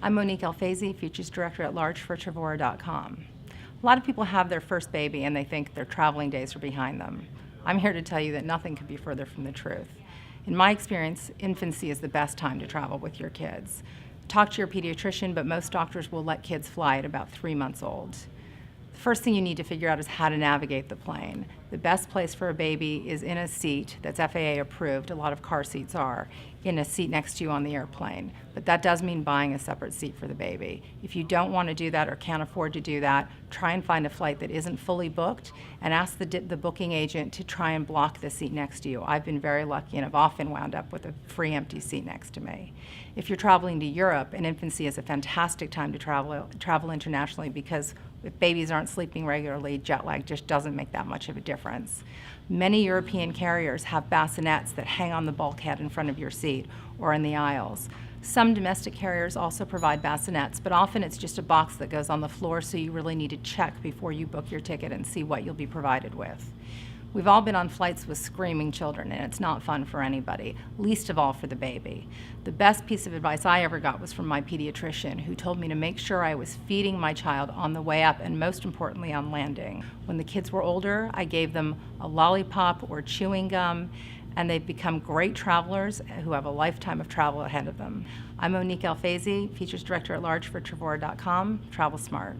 I'm Monique El-Faizy, Features Director at Large for Travora.com. A lot of people have their first baby and they think their traveling days are behind them. I'm here to tell you that nothing could be further from the truth. In my experience, infancy is the best time to travel with your kids. Talk to your pediatrician, but most doctors will let kids fly at about 3 months old. The first thing you need to figure out is how to navigate the plane. The best place for a baby is in a seat that's FAA approved, a lot of car seats are, in a seat next to you on the airplane. But that does mean buying a separate seat for the baby. If you don't want to do that or can't afford to do that, try and find a flight that isn't fully booked and ask the booking agent to try and block the seat next to you. I've been very lucky and have often wound up with a free empty seat next to me. If you're traveling to Europe, an infancy is a fantastic time to travel internationally because if babies aren't sleeping regularly, jet lag just doesn't make that much of a difference. Many European carriers have bassinets that hang on the bulkhead in front of your seat or in the aisles. Some domestic carriers also provide bassinets, but often it's just a box that goes on the floor, so you really need to check before you book your ticket and see what you'll be provided with. We've all been on flights with screaming children, and it's not fun for anybody, least of all for the baby. The best piece of advice I ever got was from my pediatrician, who told me to make sure I was feeding my child on the way up and most importantly on landing. When the kids were older, I gave them a lollipop or chewing gum, and they've become great travelers who have a lifetime of travel ahead of them. I'm Monique El-Faizy, Features Director at Large for Travora.com. Travel smart.